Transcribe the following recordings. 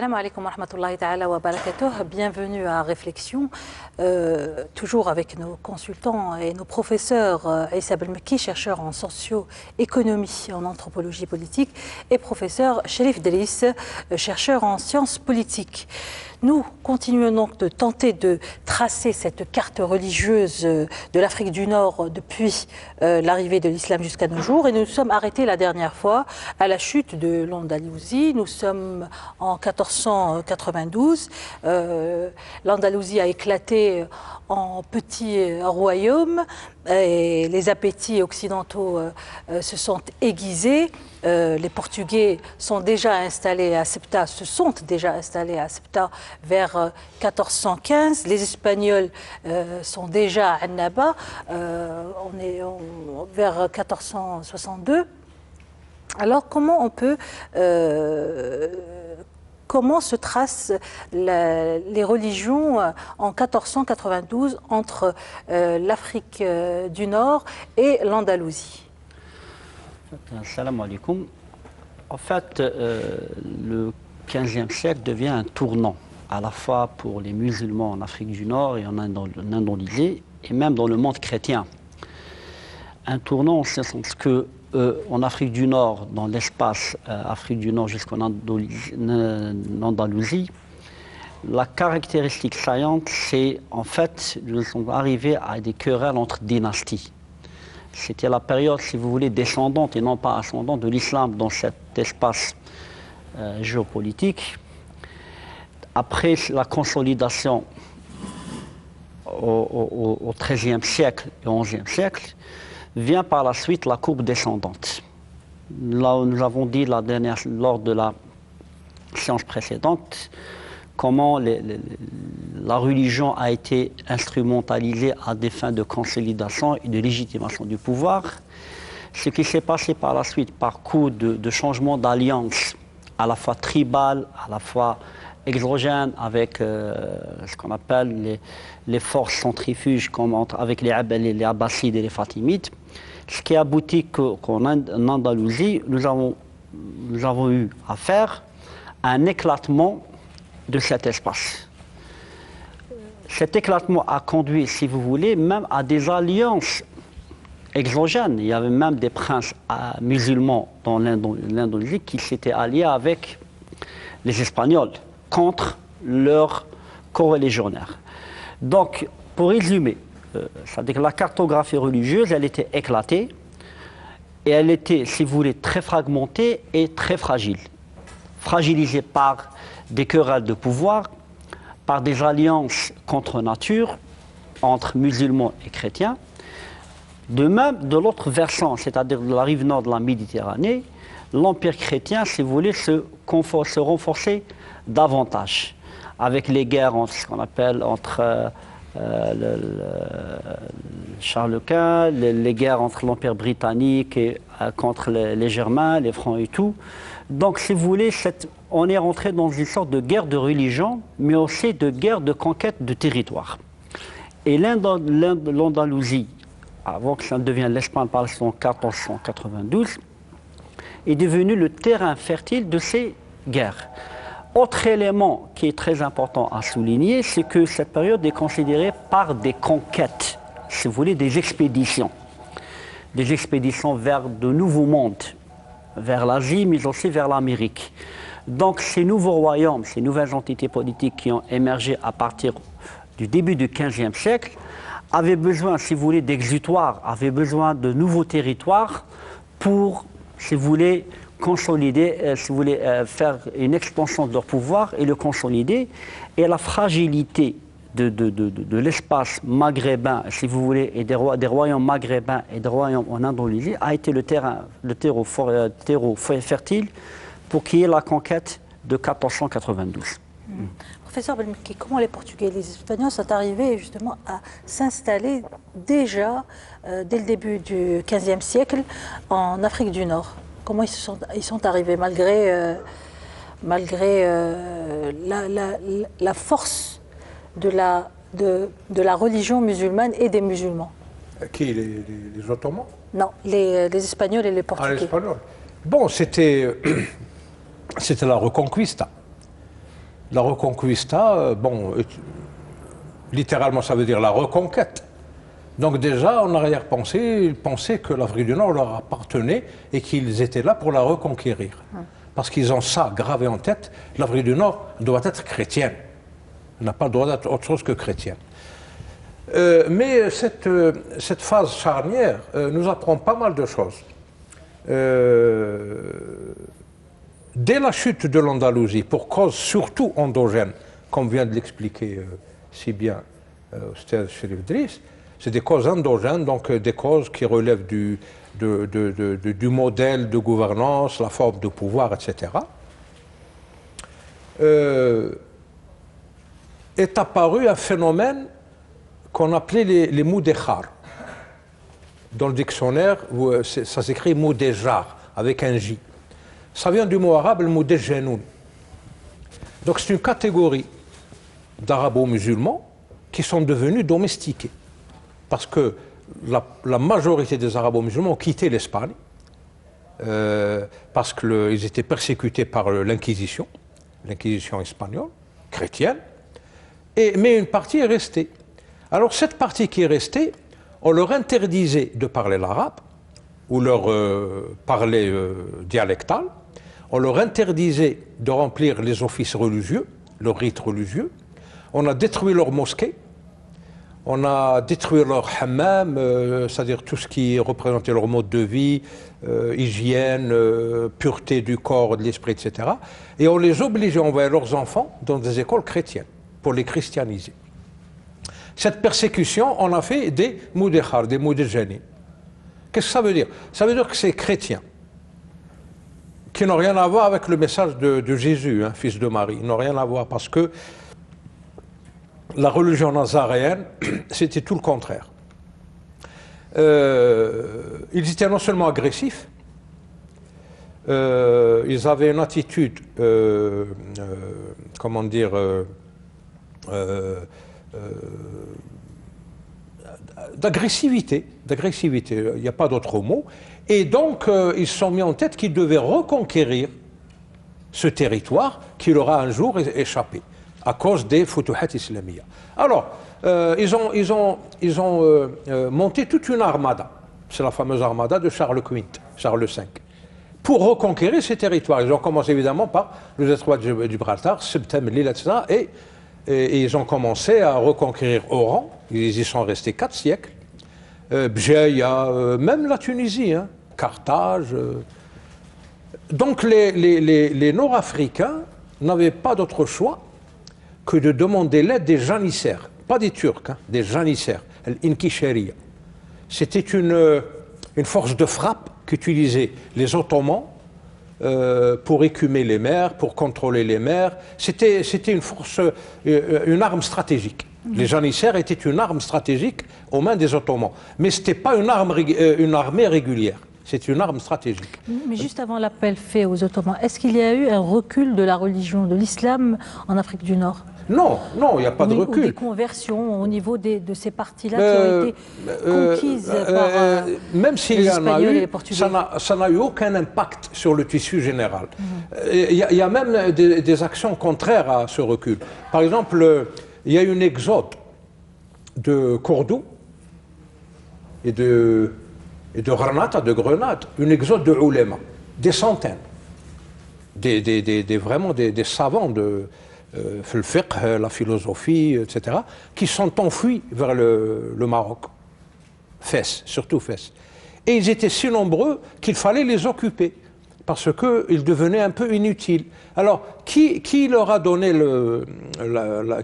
Salam alaikum wa rahmatullahi ta'ala wa barakatuh. Bienvenue à Réflexion, toujours avec nos consultants et nos professeurs Issa Belmeki, chercheur en socio-économie et en anthropologie politique, et professeur Cherif Driss, chercheur en sciences politiques. Nous continuons donc de tenter de tracer cette carte religieuse de l'Afrique du Nord depuis l'arrivée de l'islam jusqu'à nos jours. Et nous nous sommes arrêtés la dernière fois à la chute de l'Andalousie. Nous sommes en 1492. L'Andalousie a éclaté en petits royaumes et les appétits occidentaux se sont aiguisés. Les Portugais sont déjà installés à Ceuta, vers 1415. Les Espagnols sont déjà à Annaba, vers 1462. Alors comment se tracent les religions en 1492 entre l'Afrique du Nord et l'Andalousie? Salam alaikum. En fait, le XVe siècle devient un tournant, à la fois pour les musulmans en Afrique du Nord et en Indonésie, et même dans le monde chrétien. Un tournant en ce sens que, en Afrique du Nord, dans l'espace Afrique du Nord jusqu'en Andalousie, la caractéristique saillante, c'est en fait, nous sommes arrivés à des querelles entre dynasties. C'était la période, si vous voulez, descendante et non pas ascendante de l'islam dans cet espace géopolitique. Après la consolidation au XIIIe siècle et au XIe siècle, vient par la suite la courbe descendante. Là où nous avons dit lors de la séance précédente, comment la religion a été instrumentalisée à des fins de consolidation et de légitimation du pouvoir. Ce qui s'est passé par la suite, par coup de changement d'alliance, à la fois tribal, à la fois exogène, avec ce qu'on appelle les forces centrifuges, comme avec les Abbassides et les Fatimides, ce qui aboutit qu'en Andalousie, nous avons eu affaire à un éclatement de cet espace. Cet éclatement a conduit, si vous voulez, même à des alliances exogènes. Il y avait même des princes musulmans dans l'Indonésie qui s'étaient alliés avec les Espagnols contre leurs coreligionnaires. Donc, pour résumer, c'est-à-dire que la cartographie religieuse, elle était éclatée et elle était, si vous voulez, très fragmentée et très fragile. Fragilisée par des querelles de pouvoir, par des alliances contre nature entre musulmans et chrétiens. De même, de l'autre versant, c'est-à-dire de la rive nord de la Méditerranée, l'empire chrétien, si vous voulez, se renforçait davantage, avec les guerres ce qu'on appelle entre Charles Quint, les guerres entre l'empire britannique et contre les Germains, les Francs et tout. Donc, si vous voulez, on est rentré dans une sorte de guerre de religion, mais aussi de guerre de conquête de territoire. Et l'Andalousie, avant que ça ne devienne l'Espagne par en 1492, est devenu le terrain fertile de ces guerres. Autre élément qui est très important à souligner, c'est que cette période est considérée par des conquêtes, si vous voulez, des expéditions vers de nouveaux mondes, vers l'Asie, mais aussi vers l'Amérique. Donc ces nouveaux royaumes, ces nouvelles entités politiques qui ont émergé à partir du début du XVe siècle, avaient besoin, si vous voulez, d'exutoires, avaient besoin de nouveaux territoires pour, si vous voulez, consolider, si vous voulez, faire une expansion de leur pouvoir et le consolider. Et la fragilité de l'espace maghrébin, si vous voulez, et des royaumes maghrébins et des royaumes en Indonésie, a été le terreau fertile pour qu'il y ait la conquête de 1492. Professeur Belmeki, comment les Portugais et les Espagnols sont arrivés justement à s'installer déjà dès le début du XVe siècle en Afrique du Nord? Comment ils sont arrivés malgré la force de la religion musulmane et des musulmans? Qui, les Ottomans? Non, les Espagnols et les Portugais. Ah, les Espagnols. Bon, c'était la Reconquista. La Reconquista, bon, littéralement ça veut dire la reconquête. Donc déjà, en arrière-pensée, ils pensaient que l'Afrique du Nord leur appartenait et qu'ils étaient là pour la reconquérir. Parce qu'ils ont ça gravé en tête, l'Afrique du Nord doit être chrétienne. Elle n'a pas le droit d'être autre chose que chrétienne. Mais cette phase charnière nous apprend pas mal de choses. Dès la chute de l'Andalousie, pour cause surtout endogène, comme vient de l'expliquer si bien Oustaz Cherif Driss, c'est des causes endogènes, donc des causes qui relèvent du modèle de gouvernance, la forme de pouvoir, etc. Est apparu un phénomène qu'on appelait les moudéjar. Dans le dictionnaire, ça s'écrit moudéjar, avec un J. Ça vient du mot arabe, le moudéjenoun. Donc c'est une catégorie d'arabo-musulmans qui sont devenus domestiqués. Parce que la majorité des arabo-musulmans ont quitté l'Espagne, parce qu'ils étaient persécutés par l'Inquisition espagnole, chrétienne, mais une partie est restée. Alors cette partie qui est restée, on leur interdisait de parler l'arabe, ou leur parler dialectal, on leur interdisait de remplir les offices religieux, leurs rites religieux, on a détruit leurs mosquées, on a détruit leur hammam, c'est-à-dire tout ce qui représentait leur mode de vie, hygiène, pureté du corps, de l'esprit, etc. Et on les obligeait à envoyer leurs enfants dans des écoles chrétiennes pour les christianiser. Cette persécution, on a fait des moudéjar, des moudéjani. Qu'est-ce que ça veut dire? Ça veut dire que ces chrétiens, qui n'ont rien à voir avec le message de Jésus, hein, fils de Marie, n'ont rien à voir parce que la religion nazaréenne, c'était tout le contraire. Ils étaient non seulement agressifs, ils avaient une attitude, comment dire, d'agressivité, il n'y a pas d'autre mot, et donc ils se sont mis en tête qu'ils devaient reconquérir ce territoire qui leur a un jour échappé à cause des Futuhat Islamiyya. Alors, ils ont monté toute une armada, c'est la fameuse armada de Charles V, Charles V, pour reconquérir ces territoires. Ils ont commencé évidemment par le détroit de Gibraltar, Septem, l'île, etc. Et ils ont commencé à reconquérir Oran, ils y sont restés 4 siècles, Bjeya, même la Tunisie, hein, Carthage. Donc les Nord-Africains n'avaient pas d'autre choix que de demander l'aide des janissaires, pas des Turcs, hein, des janissaires, l'Inkishéria. C'était une force de frappe qu'utilisaient les Ottomans pour écumer les mers, pour contrôler les mers. C'était une force, une arme stratégique. Les janissaires étaient une arme stratégique aux mains des Ottomans. Mais ce n'était pas une armée régulière. C'est une arme stratégique. Mais juste avant l'appel fait aux Ottomans, est-ce qu'il y a eu un recul de la religion, de l'islam en Afrique du Nord? Non, non, il n'y a pas de recul. Ou des conversions au niveau de ces parties-là qui ont été conquises par même s'il y en a eu, Portugais. Ça n'a eu aucun impact sur le tissu général. Il y a même des actions contraires à ce recul. Par exemple, il y a eu une exode de Cordoue et de Grenade, une exode de Ouléma, des centaines, vraiment des savants de le fiqh, la philosophie, etc., qui sont enfuis vers le Maroc, Fès, surtout Fès. Et ils étaient si nombreux qu'il fallait les occuper, parce qu'ils devenaient un peu inutiles. Alors, qui leur a donné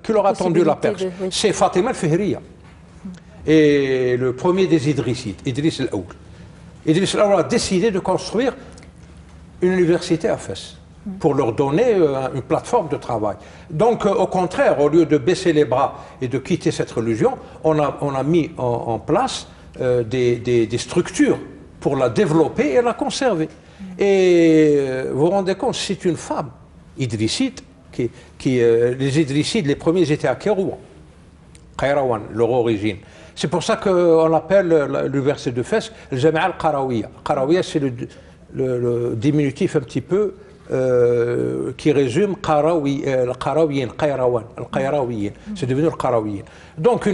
qui leur a tendu la perche? Oui. C'est Fatima al-Fihriya. Et le premier des Idrissides, Idriss al-Aoul. Idriss al-Aoul a décidé de construire une université à Fès pour leur donner une plateforme de travail. Donc, au contraire, au lieu de baisser les bras et de quitter cette religion, on a mis en place des structures pour la développer et la conserver. Et vous vous rendez compte, c'est une femme, Idrisside, les Idrissides, les premiers étaient à Kérouan, Qayrawan, leur origine. C'est pour ça qu'on appelle l'université de Fès le Jamia al-Qarawiyya. Qarawiyya, c'est le diminutif un petit peu qui résume Al-Qarawiyyin, c'est devenu Al-Qarawiyyin. Donc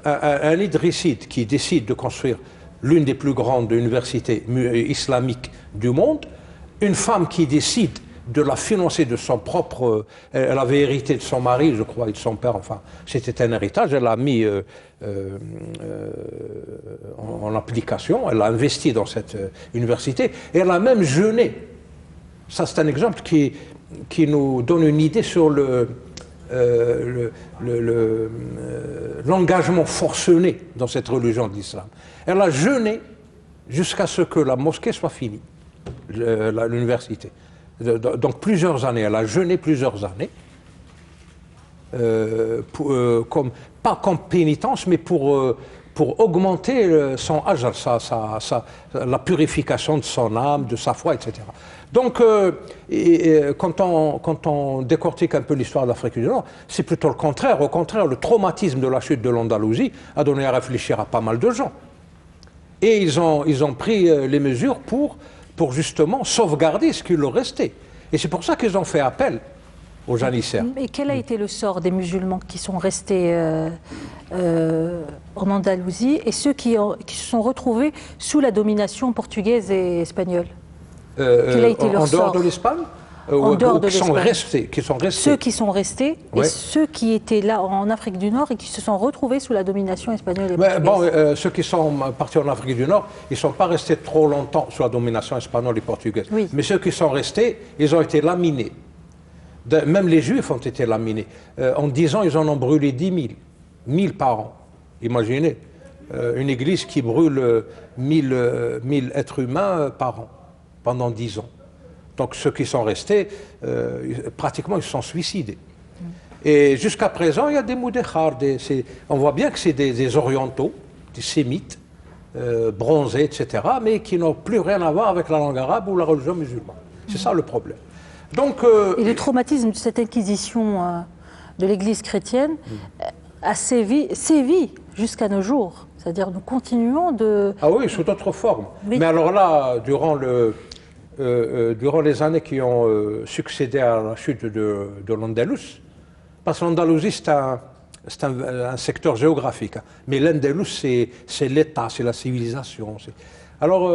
un idrisside qui décide de construire l'une des plus grandes universités islamiques du monde, une femme qui décide de la financer de son propre... elle avait hérité de son mari, je crois, et de son père, enfin, c'était un héritage, elle l'a mis en application, elle a investi dans cette université, et elle a même jeûné. Ça, c'est un exemple qui nous donne une idée sur l'engagement forcené dans cette religion de l'islam. Elle a jeûné jusqu'à ce que la mosquée soit finie, l'université. Donc plusieurs années, elle a jeûné plusieurs années, pas comme pénitence, mais pour augmenter son âge, la purification de son âme, de sa foi, etc. Donc, quand on décortique un peu l'histoire de l'Afrique du Nord, c'est plutôt le contraire. Au contraire, le traumatisme de la chute de l'Andalousie a donné à réfléchir à pas mal de gens. Et ils ont pris les mesures pour justement sauvegarder ce qu'il leur restait. Et c'est pour ça qu'ils ont fait appel aux janissaires. Mais quel a été le sort des musulmans qui sont restés en Andalousie et ceux qui se sont retrouvés sous la domination portugaise et espagnole? Quel a été leur sort? En dehors de l'Espagne? En dehors de qui sont restés. Ceux qui sont restés, ouais. Et ceux qui étaient là en Afrique du Nord et qui se sont retrouvés sous la domination espagnole et portugaise. Bon, ceux qui sont partis en Afrique du Nord, ils ne sont pas restés trop longtemps sous la domination espagnole et portugaise. Oui. Mais ceux qui sont restés, ils ont été laminés. Même les Juifs ont été laminés. En 10 ans, ils en ont brûlé 10 000. 1000 par an. Imaginez, une église qui brûle 1000 êtres humains par an, pendant 10 ans. Donc ceux qui sont restés, pratiquement, ils se sont suicidés. Et jusqu'à présent, il y a des moudékhars. On voit bien que c'est des orientaux, des sémites, bronzés, etc., mais qui n'ont plus rien à voir avec la langue arabe ou la religion musulmane. C'est ça le problème. Donc, et le traumatisme de cette inquisition de l'Église chrétienne a sévi jusqu'à nos jours. C'est-à-dire nous continuons de... Ah oui, sous d'autres formes. Oui. Mais alors là, durant les années qui ont succédé à la chute de l'Andalous, parce que l'Andalousie, c'est un secteur géographique, hein, mais l'Andalous, c'est l'État, c'est la civilisation. Alors,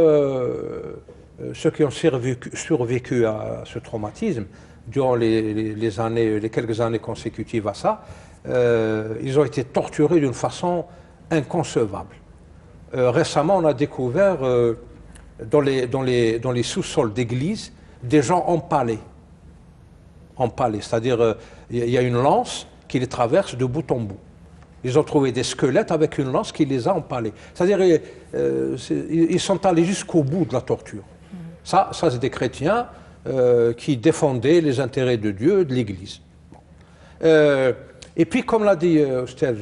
ceux qui ont survécu à ce traumatisme, durant les quelques années consécutives à ça, ils ont été torturés d'une façon inconcevable. Récemment, on a découvert dans les sous-sols d'églises des gens empalés. C'est-à-dire, il y a une lance qui les traverse de bout en bout. Ils ont trouvé des squelettes avec une lance qui les a empalés. C'est-à-dire, ils sont allés jusqu'au bout de la torture. Ça c'est des chrétiens qui défendaient les intérêts de Dieu, de l'Église. Et puis, comme l'a dit Oustaz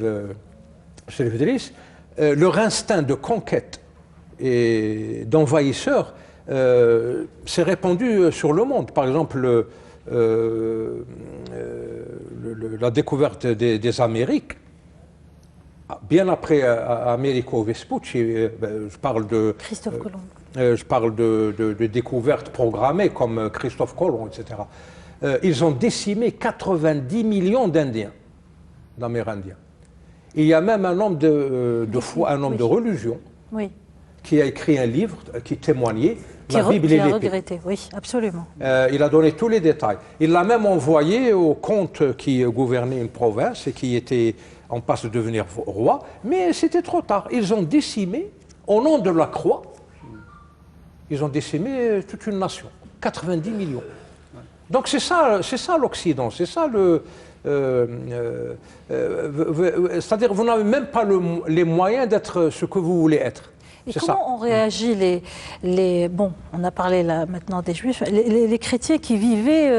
Cherif Idriss, leur instinct de conquête et d'envahisseur s'est répandu sur le monde. Par exemple, la découverte des Amériques, bien après Amerigo Vespucci, je parle de Christophe Colomb. Je parle de découvertes programmées comme Christophe Colomb, etc. Ils ont décimé 90 millions d'Indiens, d'Amérindiens. Il y a même un nombre de religions qui a écrit un livre qui témoignait la Bible et l'épée. Regretté, oui, absolument. Il a donné tous les détails. Il l'a même envoyé au comte qui gouvernait une province et qui était en passe de devenir roi, mais c'était trop tard. Ils ont décimé, au nom de la croix, ils ont décimé toute une nation, 90 millions. Donc c'est ça l'Occident, c'est ça c'est-à-dire vous n'avez même pas les moyens d'être ce que vous voulez être. Et comment ont réagi bon, on a parlé là maintenant des Juifs, les chrétiens qui vivaient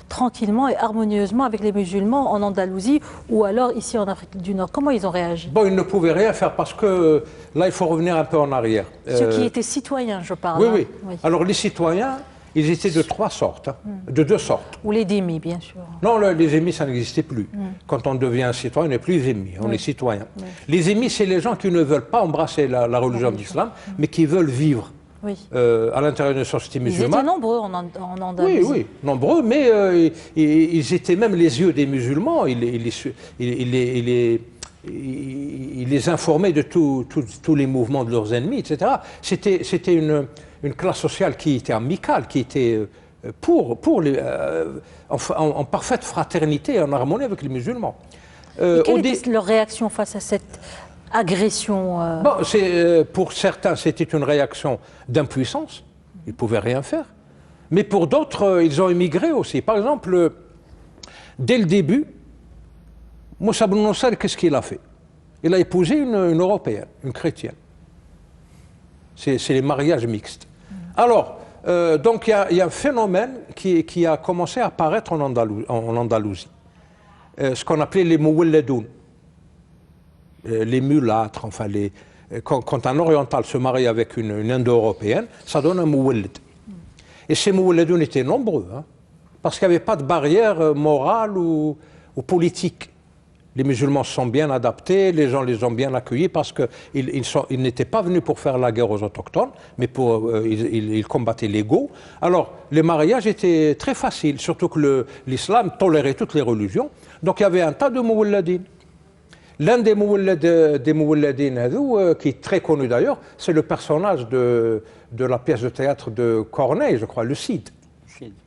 tranquillement et harmonieusement avec les musulmans en Andalousie ou alors ici en Afrique du Nord? Comment ils ont réagi? Bon, ils ne pouvaient rien faire parce que là, il faut revenir un peu en arrière. Ceux qui étaient citoyens, je parle. Oui, oui. Alors les citoyens, ils étaient de 3 sortes, de 2 sortes. Ou les dhimmis, bien sûr. Non, les émis, ça n'existait plus. Quand on devient citoyen, on n'est plus émis, on est citoyen. Les émis, c'est les gens qui ne veulent pas embrasser la religion de l'islam, mais qui veulent vivre Oui. À l'intérieur d'une société musulmane. Ils étaient nombreux en Andalousie. Oui, oui, nombreux, mais ils étaient même les yeux des musulmans. Ils les informaient de tous les mouvements de leurs ennemis, etc. C'était une classe sociale qui était amicale, qui était en parfaite fraternité et en harmonie avec les musulmans. Et quelle était leur réaction face à cette agression Bon, pour certains, c'était une réaction d'impuissance. Ils ne pouvaient rien faire. Mais pour d'autres, ils ont émigré aussi. Par exemple, dès le début, Moussa Ben Nosser, qu'est-ce qu'il a fait? Il a épousé une Européenne, une chrétienne. C'est les mariages mixtes. Alors, donc il y a un phénomène qui a commencé à apparaître en Andalousie. Ce qu'on appelait les mouwelladoun. Les mulâtres, enfin, quand un oriental se marie avec une indo-européenne, ça donne un mouwellad. Et ces mouwelladoun étaient nombreux, hein, parce qu'il n'y avait pas de barrière morale ou politique. Les musulmans se sont bien adaptés, les gens les ont bien accueillis parce qu'ils n'étaient pas venus pour faire la guerre aux autochtones, mais ils combattaient l'ego. Alors, les mariages étaient très faciles, surtout que l'islam tolérait toutes les religions. Donc, il y avait un tas de mouwelladines. L'un des mouwelladines, qui est très connu d'ailleurs, c'est le personnage de la pièce de théâtre de Corneille, je crois, le Cid.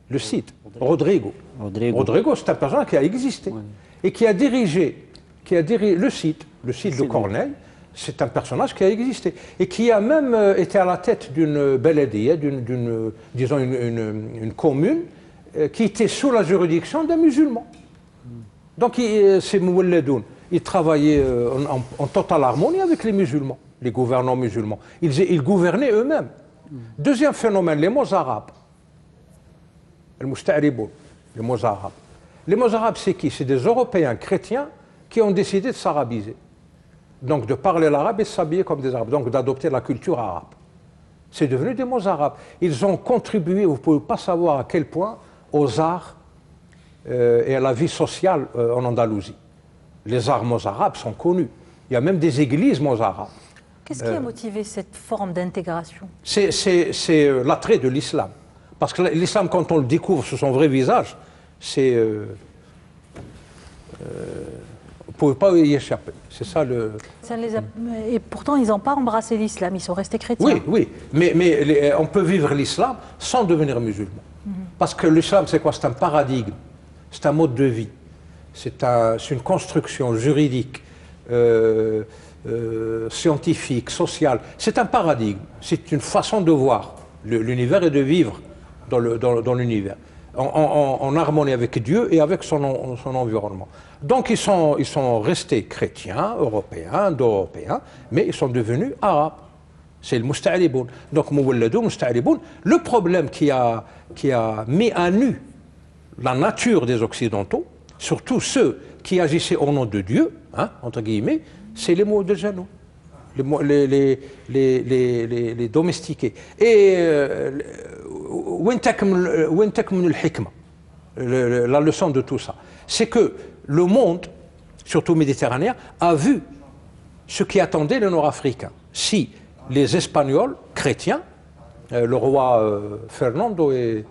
Le Cid, Rodrigo. Rodrigo, c'est un personnage qui a existé. Oui. Et qui a dirigé le Cid de Corneille, c'est un personnage qui a existé. Et qui a même été à la tête d'une beledia, disons une commune, qui était sous la juridiction d'un musulman. Donc ces mouwelladoun, ils travaillaient en totale harmonie avec les musulmans, les gouvernants musulmans. Ils gouvernaient eux-mêmes. Deuxième phénomène, les Mozarabes. Les Mousta'riboun, les Mozarabes. Les Mozarabes, c'est qui? C'est des Européens chrétiens qui ont décidé de s'arabiser. Donc de parler l'arabe et de s'habiller comme des Arabes. Donc d'adopter la culture arabe. C'est devenu des Mozarabes. Ils ont contribué, vous ne pouvez pas savoir à quel point, aux arts et à la vie sociale en Andalousie. Les arts mozarabes sont connus. Il y a même des églises mozarabes. Qu'est-ce qui a motivé cette forme d'intégration? C'est l'attrait de l'islam. Parce que l'islam, quand on le découvre sous son vrai visage, c'est... vous ne pouvez pas y échapper. C'est ça le... Et pourtant, ils n'ont pas embrassé l'islam, ils sont restés chrétiens. Oui, oui. Mais on peut vivre l'islam sans devenir musulman. Parce que l'islam, c'est quoi? C'est un paradigme. C'est un mode de vie. C'est une construction juridique, scientifique, sociale. C'est un paradigme. C'est une façon de voir l'univers et de vivre dans l'univers. En harmonie avec Dieu et avec son environnement. Donc ils sont restés chrétiens, européens, indo-européens, mais ils sont devenus arabes. C'est le Mousta'riboun. Donc Mouwelladoun, Mousta'riboun. Le problème qui a mis à nu la nature des Occidentaux, surtout ceux qui agissaient au nom de Dieu, hein, entre guillemets, c'est les mots de Janou, les domestiqués. Et la leçon de tout ça, c'est que le monde, surtout méditerranéen, a vu ce qui attendait les Nord-Africains. Si les Espagnols chrétiens, le roi Ferdinand et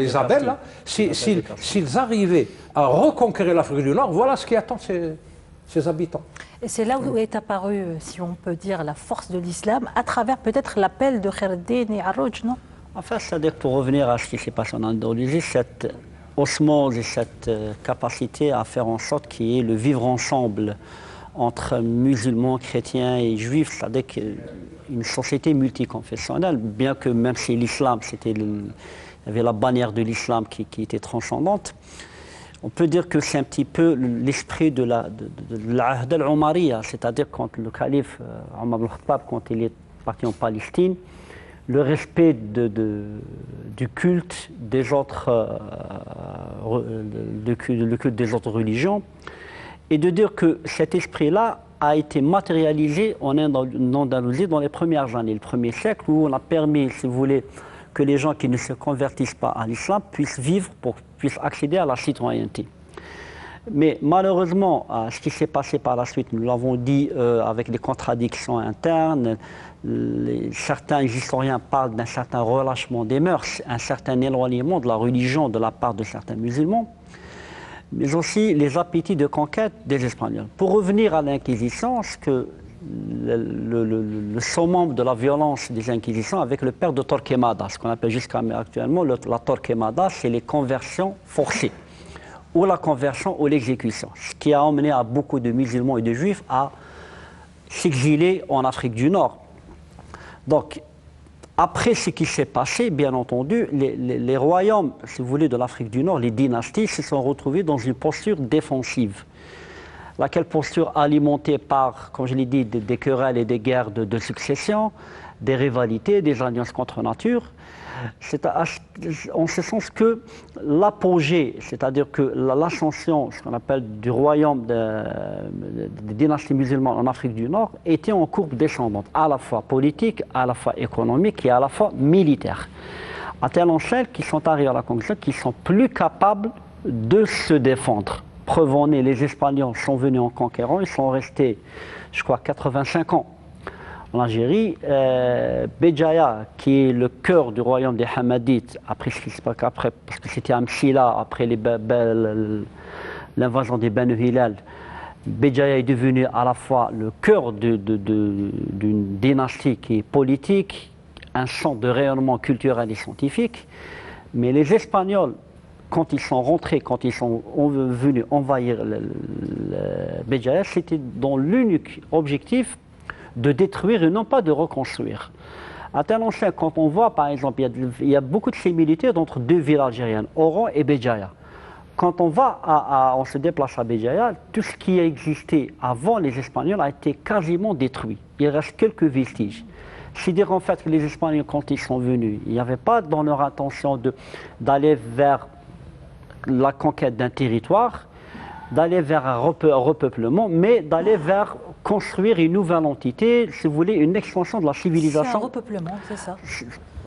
Isabelle, s'ils arrivaient à reconquérir l'Afrique du Nord, voilà ce qui attend ses habitants. Et c'est là où est apparue, si on peut dire, la force de l'islam, à travers peut-être l'appel de Khaireddine et Arrouj, non? Enfin, c'est-à-dire pour revenir à ce qui s'est passé en Andalousie, cette osmose et cette capacité à faire en sorte qu'il y ait le vivre ensemble entre musulmans, chrétiens et juifs, c'est-à-dire une société multiconfessionnelle, bien que même si l'islam, il y avait la bannière de l'islam qui était transcendante, on peut dire que c'est un petit peu l'esprit de l'Ahd al-Umariya, c'est-à-dire quand le calife Omar al-Khattab, quand il est parti en Palestine, le respect du culte des autres, le culte des autres religions, et de dire que cet esprit-là a été matérialisé en Andalousie dans les premières années, le premier siècle, où on a permis, si vous voulez, que les gens qui ne se convertissent pas à l'islam puissent vivre, puissent accéder à la citoyenneté. Mais malheureusement, ce qui s'est passé par la suite, nous l'avons dit avec des contradictions internes, certains historiens parlent d'un certain relâchement des mœurs, un certain éloignement de la religion de la part de certains musulmans, mais aussi les appétits de conquête des Espagnols. Pour revenir à l'Inquisition, le summum de la violence des Inquisitions avec le père de Torquemada, ce qu'on appelle jusqu'à actuellement la Torquemada, c'est les conversions forcées, ou la conversion ou l'exécution, ce qui a amené à beaucoup de musulmans et de juifs à s'exiler en Afrique du Nord. Donc, après ce qui s'est passé, bien entendu, les royaumes, si vous voulez, de l'Afrique du Nord, les dynasties, se sont retrouvés dans une posture défensive. Laquelle posture alimentée par, comme je l'ai dit, des querelles et des guerres de succession, des rivalités, des alliances contre nature. C'est en ce sens que l'apogée, c'est-à-dire que l'ascension, ce qu'on appelle du royaume des dynasties musulmanes en Afrique du Nord, était en courbe descendante, à la fois politique, à la fois économique et à la fois militaire. À telle enseigne qu'ils sont arrivés à la conclusion qu'ils sont plus capables de se défendre. Preuve en est, les Espagnols sont venus en conquérant, ils sont restés, je crois, 85 ans en Algérie. Béjaïa, qui est le cœur du royaume des Hamadites, après ce qui se passe après, parce que c'était à Msila, après l'invasion des Banu Hilal, Béjaïa est devenu à la fois le cœur d'une dynastie qui est politique, un centre de rayonnement culturel et scientifique, mais les Espagnols, quand ils sont rentrés, quand ils sont venus envahir Béjaïa, c'était dans l'unique objectif de détruire et non pas de reconstruire. À tel enseigne, quand on voit, par exemple, il y a beaucoup de similitudes entre deux villes algériennes, Oran et Béjaïa. Quand on on se déplace à Béjaïa, tout ce qui a existé avant les Espagnols a été quasiment détruit. Il reste quelques vestiges. C'est-à-dire en fait que les Espagnols, quand ils sont venus, il n'y avait pas dans leur intention d'aller vers la conquête d'un territoire, d'aller vers un repeuplement, mais d'aller vers construire une nouvelle entité, si vous voulez, une extension de la civilisation. C'est un repeuplement, c'est ça.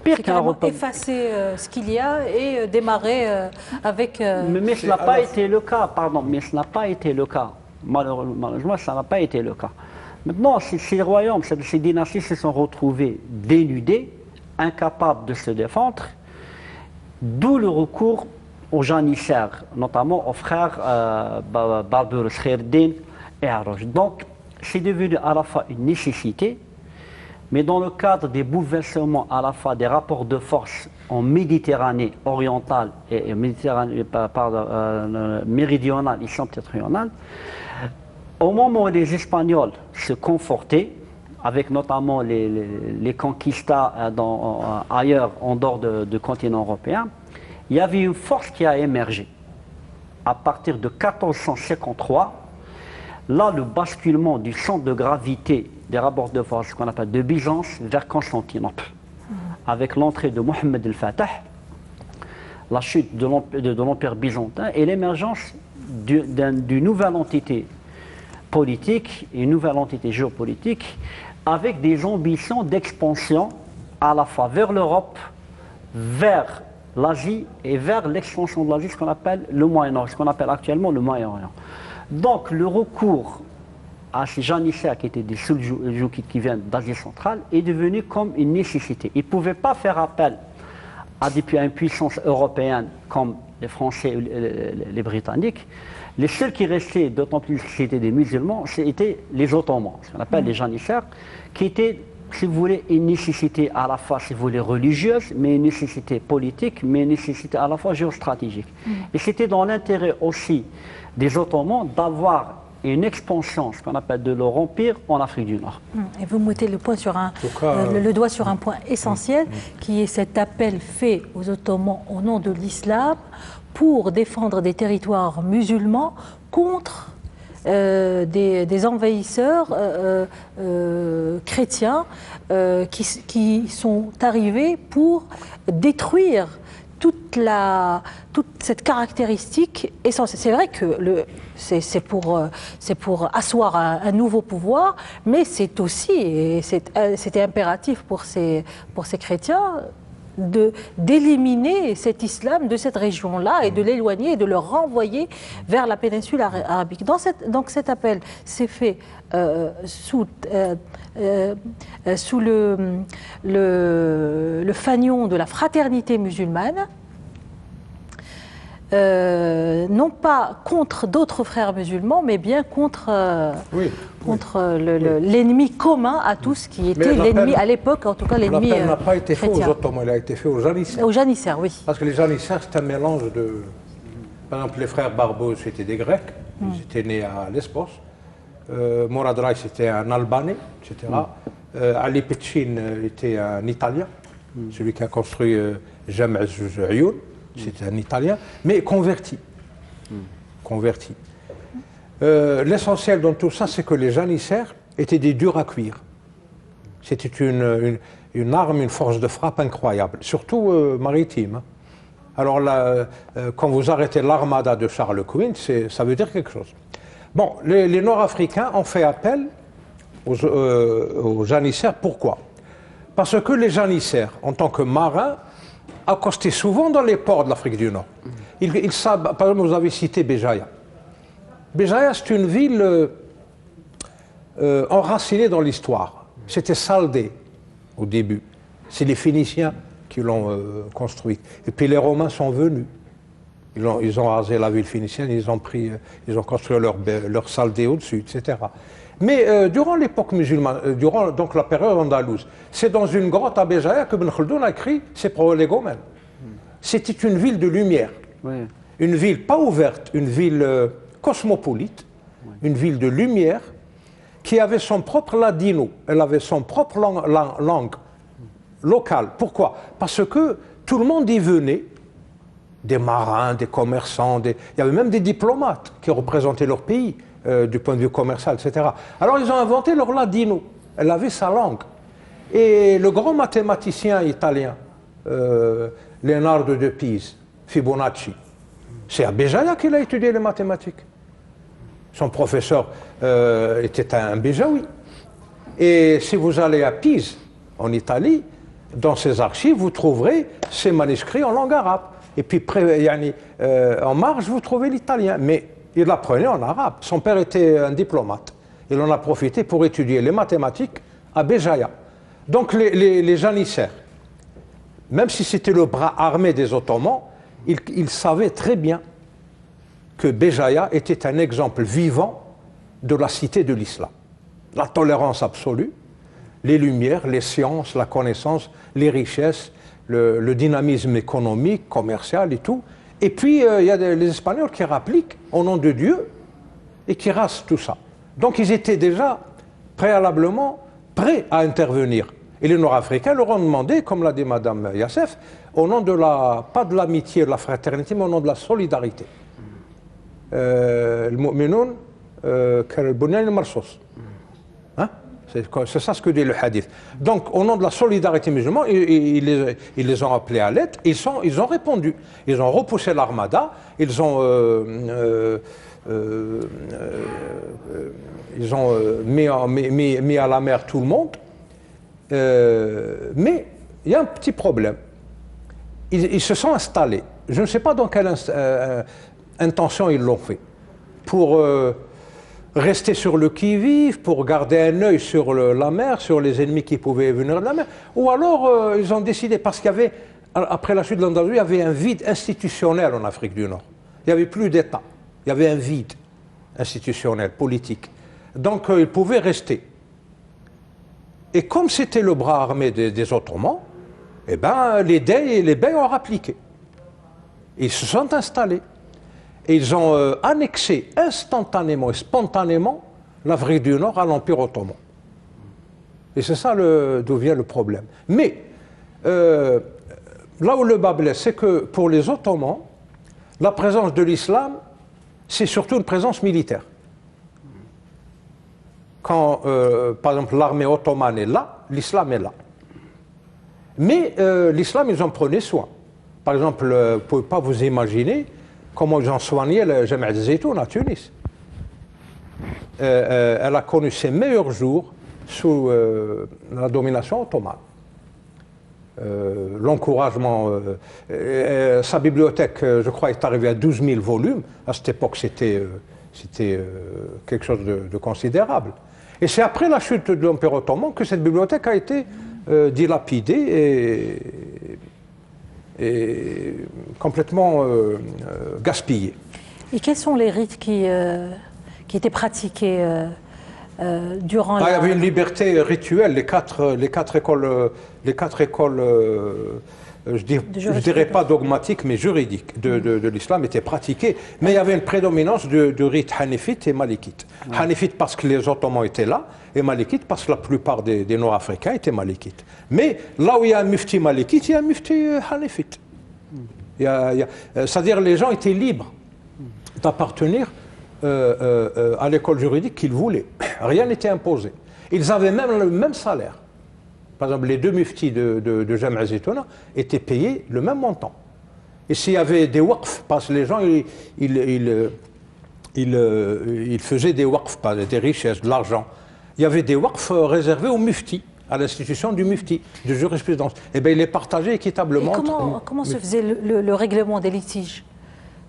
Pire qu'un repeuplement. Effacer ce qu'il y a et démarrer avec... Mais ce n'a pas été le cas, pardon, mais ce n'a pas été le cas. Malheureusement, ça n'a pas été le cas. Maintenant, ces royaumes, ces dynasties se sont retrouvés dénudés, incapables de se défendre, d'où le recours aux janissaires, notamment aux frères Barberousse Khaireddine et Aroj. Donc, c'est devenu à la fois une nécessité, mais dans le cadre des bouleversements à la fois des rapports de force en Méditerranée orientale et Méditerranée méridionale et septentrionale, au moment où les Espagnols se confortaient, avec notamment les conquistas ailleurs en dehors du continent européen, il y avait une force qui a émergé. À partir de 1453, là, le basculement du centre de gravité des rapports de force, qu'on appelle de Byzance, vers Constantinople, avec l'entrée de Mohammed el-Fatah, la chute de l'Empire byzantin et l'émergence d'une nouvelle entité politique, une nouvelle entité géopolitique, avec des ambitions d'expansion à la fois vers l'Europe, vers l'Asie et vers l'extension de l'Asie, ce qu'on appelle le Moyen-Orient, ce qu'on appelle actuellement le Moyen-Orient. Donc le recours à ces janissaires qui étaient des Seljoukides qui viennent d'Asie centrale est devenu comme une nécessité. Ils ne pouvaient pas faire appel à une puissance européenne comme les Français et les Britanniques. Les seuls qui restaient, d'autant plus que c'était des musulmans, c'était les Ottomans, ce qu'on appelle les janissaires, qui étaient, si vous voulez, une nécessité à la fois, si vous voulez, religieuse, mais une nécessité politique, mais une nécessité à la fois géostratégique. Et c'était dans l'intérêt aussi des Ottomans d'avoir une expansion, ce qu'on appelle de leur empire, en Afrique du Nord. Et vous mettez le doigt sur un point essentiel, qui est cet appel fait aux Ottomans au nom de l'islam pour défendre des territoires musulmans contre des envahisseurs chrétiens qui sont arrivés pour détruire toute cette caractéristique essentielle. C'est vrai que c'est pour asseoir un nouveau pouvoir, mais c'est aussi, et c'était impératif pour ces chrétiens, d'éliminer cet islam de cette région-là et de l'éloigner et de le renvoyer vers la péninsule arabique. Donc cet appel s'est fait sous le fanion de la fraternité musulmane, non pas contre d'autres frères musulmans, mais bien contre, l'ennemi commun à tous, qui était l'ennemi à l'époque, en tout cas l'ennemi chrétien. L'appel n'a pas été fait aux Ottomans, il a été fait aux janissaires. Aux janissaires, oui. Parce que les janissaires, c'est un mélange de... Par exemple, les frères Barbeau, c'était des Grecs, ils étaient nés à Lesbos. Mourad Rai, c'était un Albanais, etc. Ali Petchin était un Italien, celui qui a construit Jam' Ayoun. C'était un Italien, mais converti. Converti. L'essentiel dans tout ça, c'est que les janissaires étaient des durs à cuire. C'était une arme, une force de frappe incroyable, surtout maritime. Alors là, quand vous arrêtez l'armada de Charles Quint, ça veut dire quelque chose. Bon, les Nord-Africains ont fait appel aux janissaires. Pourquoi? Parce que les janissaires, en tant que marins, accostaient souvent dans les ports de l'Afrique du Nord. Ils savent, par exemple, vous avez cité Béjaïa. Béjaïa, c'est une ville enracinée dans l'histoire. C'était Saldé au début. C'est les Phéniciens qui l'ont construite. Et puis les Romains sont venus. Ils ont rasé la ville phénicienne, ils ont construit leur Saldé au-dessus, etc. Mais durant l'époque musulmane, durant donc la période andalouse, c'est dans une grotte à Béjaïa que Ibn Khaldoun a écrit ses Prolegomènes. C'était une ville de lumière, une ville pas ouverte, une ville cosmopolite, une ville de lumière qui avait son propre ladino, elle avait son propre langue locale. Pourquoi? Parce que tout le monde y venait, des marins, des commerçants, il y avait même des diplomates qui représentaient leur pays. Du point de vue commercial, etc. Alors ils ont inventé leur ladino, elle avait sa langue. Et le grand mathématicien italien, Leonardo de Pise, Fibonacci, c'est à Béjaïa qu'il a étudié les mathématiques. Son professeur était un Béjaoui. Et si vous allez à Pise, en Italie, dans ses archives, vous trouverez ces manuscrits en langue arabe. Et puis en marge, vous trouvez l'italien. Mais il l'apprenait en arabe. Son père était un diplomate. Il en a profité pour étudier les mathématiques à Béjaïa. Donc les janissaires, même si c'était le bras armé des Ottomans, ils savaient très bien que Béjaïa était un exemple vivant de la cité de l'islam. La tolérance absolue, les lumières, les sciences, la connaissance, les richesses, le dynamisme économique, commercial et tout. Et puis, il y a les Espagnols qui rappliquent au nom de Dieu et qui rassent tout ça. Donc, ils étaient déjà préalablement prêts à intervenir. Et les Nord-Africains leur ont demandé, comme l'a dit Madame Yassef, au nom de pas de l'amitié, de la fraternité, mais au nom de la solidarité. Al-mu'minoun kal-bunyan al-marsus. C'est ça ce que dit le hadith. Donc, au nom de la solidarité musulmane, ils les ont appelés à l'aide. Ils ont répondu. Ils ont repoussé l'armada. Ils ont mis à la mer tout le monde. Mais il y a un petit problème. Ils se sont installés. Je ne sais pas dans quelle intention ils l'ont fait. Pour rester sur le qui-vive, pour garder un œil sur la mer, sur les ennemis qui pouvaient venir de la mer. Ou alors, ils ont décidé, parce qu'il y avait, après la chute de l'Andalousie, il y avait un vide institutionnel en Afrique du Nord. Il n'y avait plus d'État. Il y avait un vide institutionnel, politique. Donc, ils pouvaient rester. Et comme c'était le bras armé des Ottomans, eh ben, les Beys ont appliqué. Ils se sont installés. Et ils ont annexé instantanément et spontanément l'Afrique du Nord à l'Empire ottoman. Et c'est ça d'où vient le problème. Mais là où le bas blesse, c'est que pour les Ottomans, la présence de l'islam, c'est surtout une présence militaire. Quand, par exemple, l'armée ottomane est là, l'islam est là. Mais l'islam, ils en prenaient soin. Par exemple, vous ne pouvez pas vous imaginer comment ils ont soigné le Jam' Zaytoun à Tunis. Elle a connu ses meilleurs jours sous la domination ottomane. l'encouragement. Sa bibliothèque, je crois, est arrivée à 12 000 volumes. À cette époque, c'était quelque chose de considérable. Et c'est après la chute de l'Empire ottoman que cette bibliothèque a été dilapidée et complètement gaspillée. Et quels sont les rites qui étaient pratiqués durant Il y avait une liberté rituelle. Les quatre écoles, je dirais pas dogmatiques, mais juridiques de l'islam étaient pratiquées. Mais il y avait une prédominance de rites hanifite et malikite. Hanifite parce que les Ottomans étaient là, et malikite parce que la plupart des Nord-Africains étaient malikites. Mais là où il y a un mufti malikite, il y a un mufti hanifite. C'est-à-dire les gens étaient libres d'appartenir à l'école juridique qu'ils voulaient. Rien n'était imposé. Ils avaient même le même salaire. Par exemple, les deux muftis de Jam' Zitouna étaient payés le même montant. Et s'il y avait des waqfs, parce que les gens, ils faisaient des waqfs, des richesses, de l'argent. Il y avait des waqfs réservés aux muftis, à l'institution du mufti, de jurisprudence. Et bien, il les partageait équitablement. Et comment se faisait le règlement des litiges?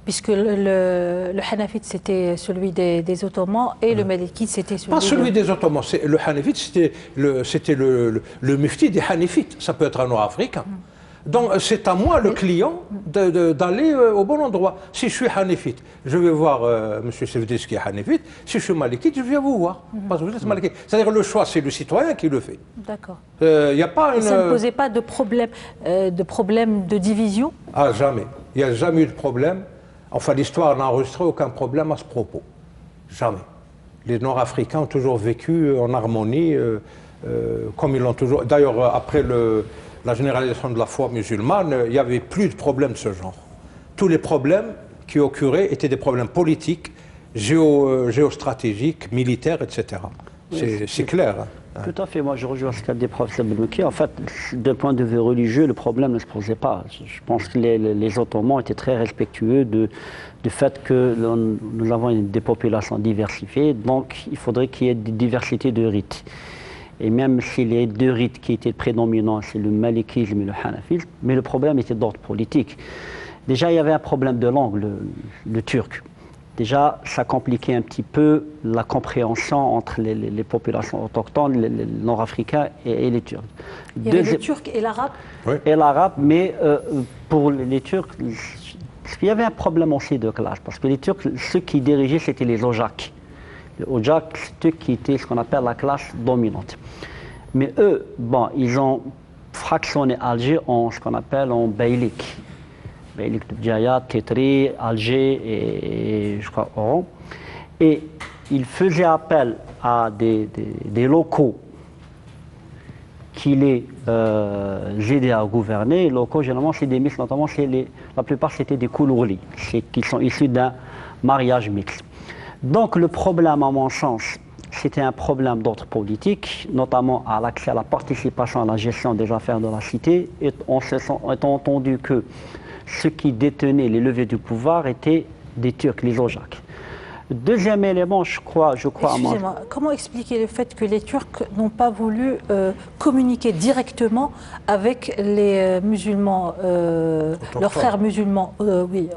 Puisque le hanafite, c'était celui des Ottomans et le malikite, c'était celui... Pas celui des Ottomans. Le hanafite, c'était le mufti des hanifites. Ça peut être un nord-africain. Donc, c'est à moi, le client, d'aller au bon endroit. Si je suis hanafite, je vais voir M. Sevdis qui est hanafite. Si je suis malikite, je viens vous voir. Parce que vous êtes malikite. C'est-à-dire le choix, c'est le citoyen qui le fait. D'accord. Il n'y a pas une... Ça ne posait pas de problème de division? Ah, jamais. Il n'y a jamais eu de problème. Enfin, l'histoire n'a enregistré aucun problème à ce propos. Jamais. Les Nord-Africains ont toujours vécu en harmonie, comme ils l'ont toujours... D'ailleurs, après la généralisation de la foi musulmane, il n'y avait plus de problèmes de ce genre. Tous les problèmes qui occurraient étaient des problèmes politiques, géostratégiques, militaires, etc. C'est clair. Hein. Tout à fait, moi je rejoins ce qu'a dit le professeur Belmeki. En fait, d'un point de vue religieux, le problème ne se posait pas. Je pense que les Ottomans étaient très respectueux du fait que nous avons des populations diversifiées, donc il faudrait qu'il y ait des diversités de rites. Et même si les deux rites qui étaient prédominants, c'est le malikisme et le hanafisme, mais le problème était d'ordre politique. Déjà, il y avait un problème de langue, le turc. Déjà, ça compliquait un petit peu la compréhension entre les populations autochtones, les Nord-Africains et les Turcs. Il y avait le turc et l'arabe? Oui. Et l'arabe, mais pour les Turcs, il y avait un problème aussi de classe, parce que les Turcs, ceux qui dirigeaient, c'était les Ojaks. Les Ojaks, c'est eux qui étaient ce qu'on appelle la classe dominante. Mais eux, bon, ils ont fractionné Alger en ce qu'on appelle en beylik. Beylik de Djaya, Tétri, Alger et je crois Oran. Et ils faisaient appel à des locaux qui les aidaient à gouverner. Les locaux, généralement, c'est des mixtes, notamment, la plupart c'était des Koulourlis, qui sont issus d'un mariage mixte. Donc le problème, à mon sens, c'était un problème d'ordre politique, notamment à l'accès à la participation à la gestion des affaires de la cité, et étant entendu que ceux qui détenaient les leviers du pouvoir étaient des Turcs, les Ojaks. Deuxième élément, je crois... Excusez-moi, comment expliquer le fait que les Turcs n'ont pas voulu communiquer directement avec les musulmans, leurs frères musulmans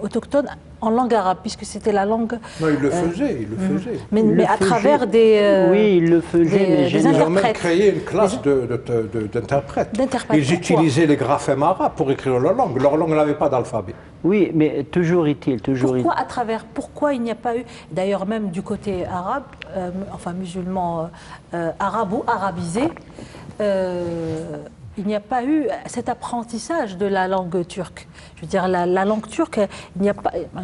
autochtones, en langue arabe, puisque c'était la langue... Non, ils le faisaient, ils le faisaient. Mais à travers des... oui, ils le faisaient, mais ils ont même créé une classe d'interprètes. Ils utilisaient les graphèmes arabes pour écrire leur langue. Leur langue n'avait pas d'alphabet. Oui, mais toujours est-il, Pourquoi il n'y a pas eu, d'ailleurs même du côté arabe, enfin musulman arabe ou arabisé, il n'y a pas eu cet apprentissage de la langue turque. Je veux dire, la langue turque, il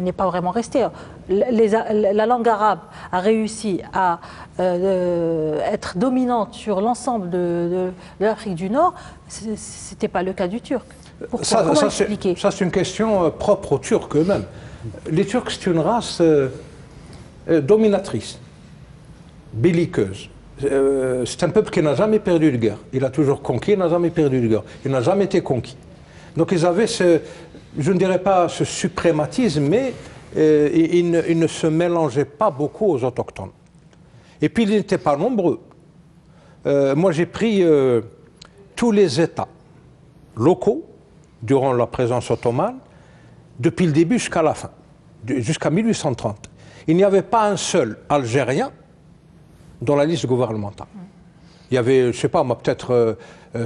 n'est pas vraiment resté. La langue arabe a réussi à être dominante sur l'ensemble de l'Afrique du Nord. Ce n'était pas le cas du turc. Comment expliquer ? Ça, c'est une question propre aux Turcs eux-mêmes. Les Turcs, c'est une race dominatrice, belliqueuse. C'est un peuple qui n'a jamais perdu de guerre. Il a toujours conquis, il n'a jamais perdu de guerre. Il n'a jamais été conquis. Donc ils avaient je ne dirais pas ce suprématisme, mais ils ne se mélangeaient pas beaucoup aux autochtones. Et puis ils n'étaient pas nombreux. Moi j'ai pris tous les États locaux durant la présence ottomane, depuis le début jusqu'à la fin, jusqu'à 1830. Il n'y avait pas un seul Algérien dans la liste gouvernementale. Il y avait, je ne sais pas, peut-être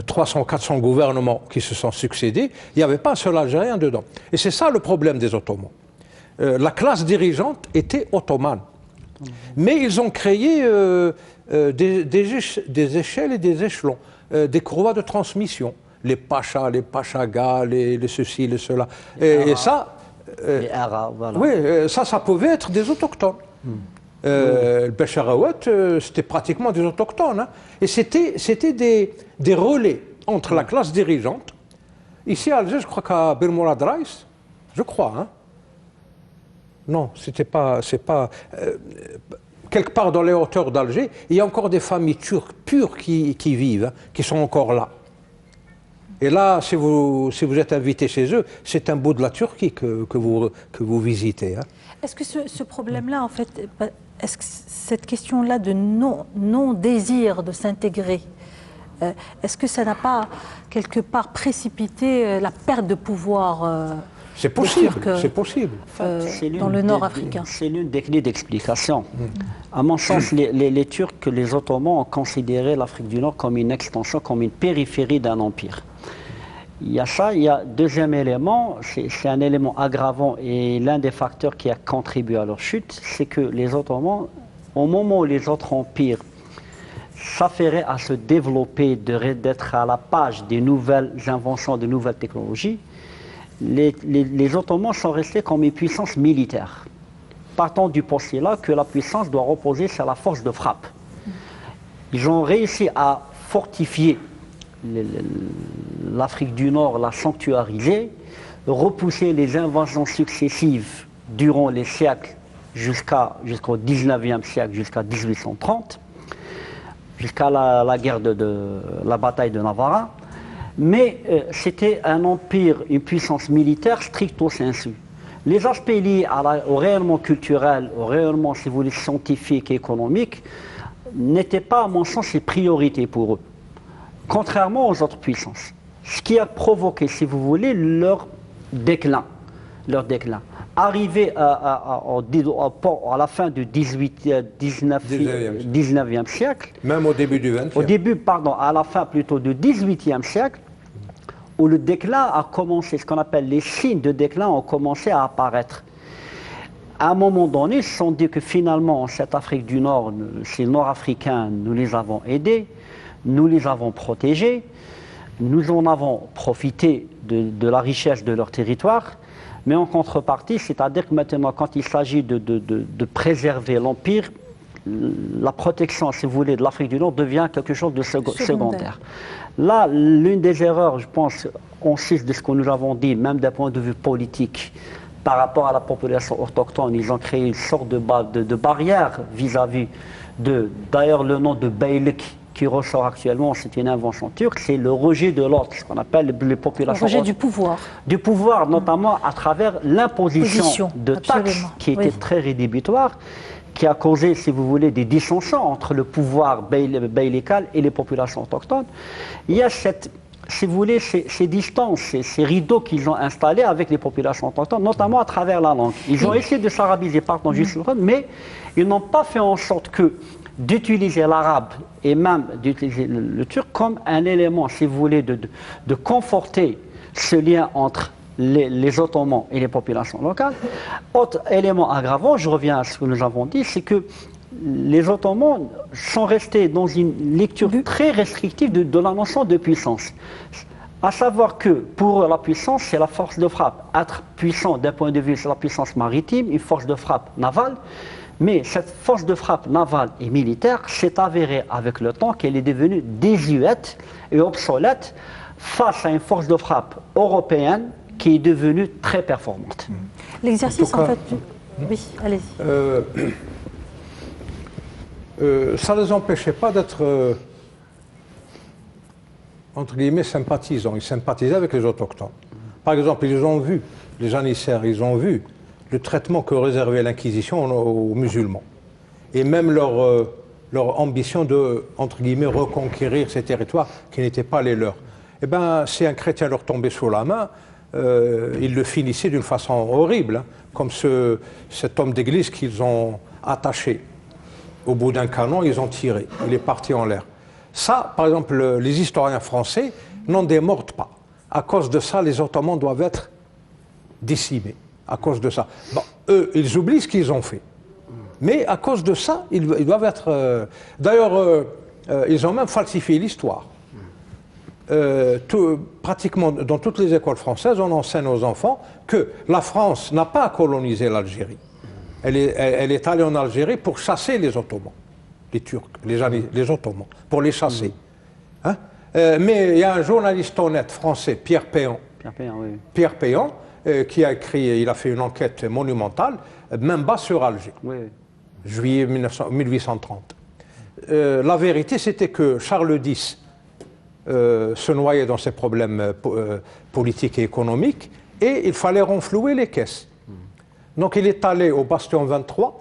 300 ou 400 gouvernements qui se sont succédés. Il n'y avait pas un seul Algérien dedans. Et c'est ça le problème des Ottomans. La classe dirigeante était ottomane. Mais ils ont créé des échelles et des échelons, des courroies de transmission. Les pachas, les pachagas, les ceci, les cela. Et ça... les Arabes, voilà. Oui, ça pouvait être des autochtones. Le Bécharawet, c'était pratiquement des autochtones. Hein. Et c'était des relais entre la classe dirigeante. Ici à Alger, je crois qu'à Bir Mourad Raïs, je crois. Hein. Non, c'est pas quelque part dans les hauteurs d'Alger, il y a encore des familles turques pures qui vivent, hein, qui sont encore là. Et là, si vous êtes invité chez eux, c'est un bout de la Turquie que vous visitez. Hein. Est-ce que ce problème-là, en fait, est-ce que cette question-là de non-désir de s'intégrer, est-ce que ça n'a pas quelque part précipité la perte de pouvoir c'est possible, c'est possible. Dans le nord africain? C'est l'une des clés d'explication. À mon sens, les Turcs, les Ottomans ont considéré l'Afrique du Nord comme une extension, comme une périphérie d'un empire. Il y a ça, il y a deuxième élément, c'est un élément aggravant et l'un des facteurs qui a contribué à leur chute, c'est que les Ottomans, au moment où les autres empires s'affairaient à se développer, d'être à la page des nouvelles inventions, de nouvelles technologies, les Ottomans sont restés comme une puissance militaire, partant du postulat que la puissance doit reposer sur la force de frappe. Ils ont réussi à fortifier l'Afrique du Nord, la sanctuariser, repousser les invasions successives durant les siècles jusqu'au 19e siècle, jusqu'à 1830, jusqu'à la guerre la bataille de Navarra. Mais c'était un empire, une puissance militaire stricto sensu. Les aspects liés au rayonnement culturel, au rayonnement, si vous voulez, scientifique et économique, n'étaient pas, à mon sens, une priorité pour eux, contrairement aux autres puissances. Ce qui a provoqué, si vous voulez, leur déclin. Arrivé à la fin du 19e siècle, même au début du 20e. À la fin plutôt du 18e siècle, où le déclin a commencé, ce qu'on appelle les signes de déclin ont commencé à apparaître. À un moment donné, ils se sont dit que finalement, cette Afrique du Nord, ces Nord-Africains, nous les avons aidés, nous les avons protégés, nous en avons profité de la richesse de leur territoire, mais en contrepartie, c'est-à-dire que maintenant, quand il s'agit de préserver l'Empire, la protection, si vous voulez, de l'Afrique du Nord devient quelque chose de secondaire. Là, l'une des erreurs, je pense, on cite de ce que nous avons dit, même d'un point de vue politique, par rapport à la population autochtone, ils ont créé une sorte de barrière vis-à-vis d'ailleurs le nom de Beylik, qui ressort actuellement, c'est une invention turque, c'est le rejet de l'autre, ce qu'on appelle les populations. Le rejet du pouvoir. Du pouvoir, notamment à travers l'imposition de taxes qui était très rédhibitoire, qui a causé, si vous voulez, des dissensions entre le pouvoir beylical et les populations autochtones. Il y a si vous voulez, ces distances, ces rideaux qu'ils ont installés avec les populations autochtones, notamment à travers la langue. Ils ont essayé de s'arabiser partout juste mais ils n'ont pas fait en sorte d'utiliser l'arabe et même d'utiliser le turc comme un élément, si vous voulez, de conforter ce lien entre les Ottomans et les populations locales. Autre élément aggravant, je reviens à ce que nous avons dit, c'est que les Ottomans sont restés dans une lecture très restrictive de la notion de puissance. À savoir que pour eux, la puissance, c'est la force de frappe. Être puissant d'un point de vue, c'est la puissance maritime, une force de frappe navale. Mais cette force de frappe navale et militaire s'est avérée avec le temps qu'elle est devenue désuète et obsolète face à une force de frappe européenne qui est devenue très performante. L'exercice, en fait... Oui, allez-y. Ça ne les empêchait pas d'être, entre guillemets, sympathisants. Ils sympathisaient avec les autochtones. Par exemple, ils ont vu, les janissaires, ils ont vu le traitement que réservait l'Inquisition aux musulmans. Et même leur ambition de, entre guillemets, reconquérir ces territoires qui n'étaient pas les leurs. eh ben, si un chrétien leur tombait sous la main, ils le finissaient d'une façon horrible, hein, comme cet homme d'église qu'ils ont attaché. Au bout d'un canon, ils ont tiré. Il est parti en l'air. Ça, par exemple, les historiens français n'en démordent pas. À cause de ça, les Ottomans doivent être décimés. À cause de ça. Bon, eux, ils oublient ce qu'ils ont fait. Mais à cause de ça, ils doivent être... D'ailleurs, ils ont même falsifié l'histoire. Pratiquement dans toutes les écoles françaises, on enseigne aux enfants que la France n'a pas colonisé l'Algérie. Elle est allée en Algérie pour chasser les Ottomans, les Turcs, les Ottomans, pour les chasser. Hein? Mais il y a un journaliste honnête français, Pierre Péan, Oui. Pierre Péan, qui a écrit, il a fait une enquête monumentale, même bas sur Alger, Oui. juillet 1830. La vérité, c'était que Charles X se noyait dans ses problèmes politiques et économiques, et il fallait renflouer les caisses. Donc il est allé au bastion 23,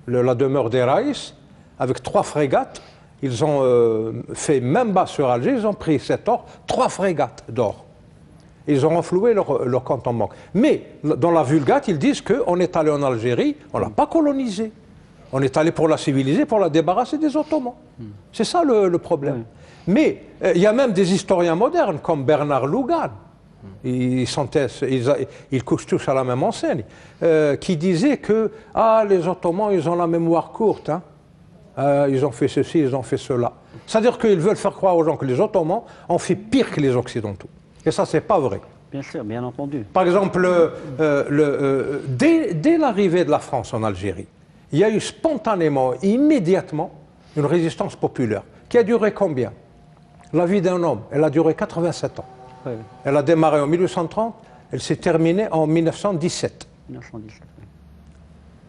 la demeure des Raïs, avec 3 frégates. Ils ont fait, même bas sur Alger, ils ont pris cet or, 3 frégates d'or. Ils ont renfloué leur compte en banque. Mais dans la Vulgate, ils disent qu'on est allé en Algérie, on ne l'a pas colonisée. On est allé pour la civiliser, pour la débarrasser des Ottomans. C'est ça le problème. Oui. Mais il y a même des historiens modernes, comme Bernard Lougan, ils couchent tous à la même enseigne, qui disaient que les Ottomans, ils ont la mémoire courte. Hein. Ils ont fait ceci, ils ont fait cela. C'est-à-dire qu'ils veulent faire croire aux gens que les Ottomans ont fait pire que les Occidentaux. Et ça, c'est pas vrai. Bien sûr, bien entendu. Par exemple, dès l'arrivée de la France en Algérie, il y a eu spontanément, immédiatement, une résistance populaire qui a duré combien? La vie d'un homme, elle a duré 87 ans. Oui. Elle a démarré en 1830, elle s'est terminée en 1917. 1917, oui.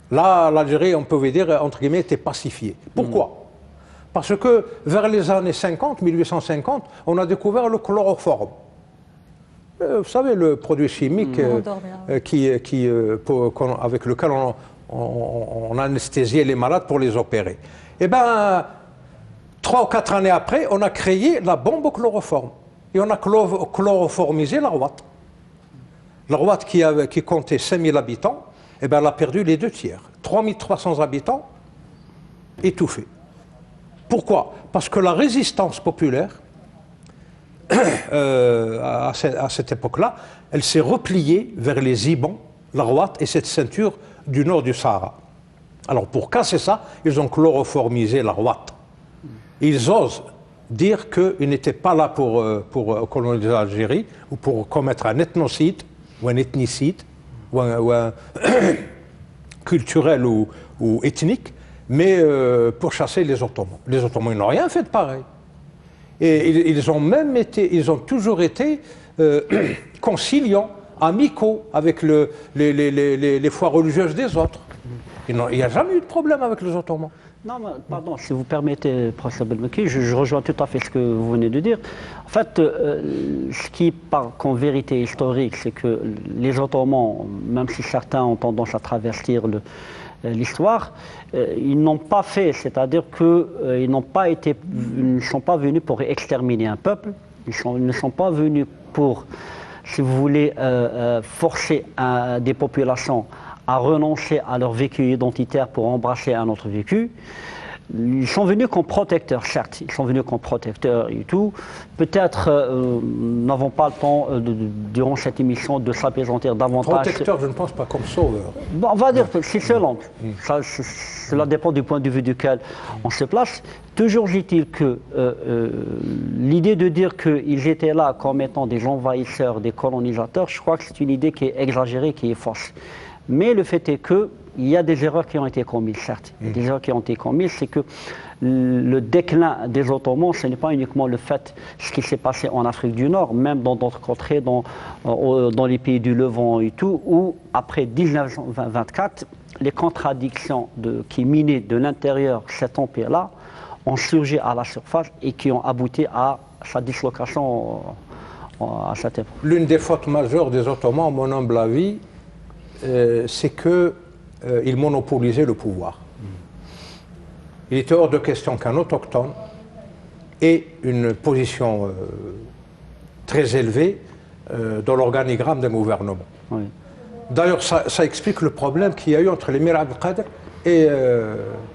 Là, l'Algérie, on pouvait dire, entre guillemets, était pacifiée. Pourquoi? Parce que vers les années 50, 1850, on a découvert le chloroforme. Vous savez, le produit chimique avec lequel on anesthésiait les malades pour les opérer. Eh bien, 3 ou 4 années après, on a créé la bombe au chloroforme. Et on a chloroformisé l'Arwat. L'Arwat qui comptait 5000 habitants, eh bien, elle a perdu les 2/3. 3300 habitants étouffés. Pourquoi? Parce que la résistance populaire, à cette époque-là, elle s'est repliée vers les Ibans, l'Arwat et cette ceinture du nord du Sahara. Alors pour casser ça, ils ont chloroformisé l'Arwat. Ils osent dire qu'ils n'étaient pas là pour coloniser l'Algérie ou pour commettre un ethnocide ou un ethnicide ou un culturel ou ethnique, mais pour chasser les Ottomans. Les Ottomans, ils n'ont rien fait de pareil. Et ils ont toujours été conciliants, amicaux avec les foi religieuses des autres. Il n'y a jamais eu de problème avec les Ottomans. Non, mais, pardon, si vous permettez, professeur Belmeki, je rejoins tout à fait ce que vous venez de dire. En fait, ce qui part qu'en vérité historique, c'est que les Ottomans, même si certains ont tendance à travestir l'histoire, ils n'ont pas fait, c'est-à-dire qu'ils ne sont pas venus pour exterminer un peuple, ils ne sont pas venus pour, si vous voulez, forcer des populations à renoncer à leur vécu identitaire pour embrasser un autre vécu. Ils sont venus comme protecteurs, certes, ils sont venus comme protecteurs et tout. Peut-être nous n'avons pas le temps, durant cette émission, de s'apaisantir davantage. Protecteurs, je ne pense pas comme sauveurs. Bon, on va dire que c'est selon. Cela dépend du point de vue duquel on se place. Toujours est-il que l'idée de dire qu'ils étaient là comme étant des envahisseurs, des colonisateurs, je crois que c'est une idée qui est exagérée, qui est fausse. Mais le fait est qu'il y a des erreurs qui ont été commises, certes. Il y a des erreurs qui ont été commises, c'est que le déclin des Ottomans, ce n'est pas uniquement le fait de ce qui s'est passé en Afrique du Nord, même dans d'autres contrées, dans les pays du Levant et tout, où après 1924, les contradictions qui minaient de l'intérieur cet empire-là ont surgi à la surface et qui ont abouti à sa dislocation à cette époque. L'une des fautes majeures des Ottomans, à mon humble avis, c'est qu'ils monopolisaient le pouvoir. Il était hors de question qu'un autochtone ait une position très élevé dans l'organigramme d'un gouvernement. Oui. D'ailleurs, ça explique le problème qu'il y a eu entre l'émir Abdelkader et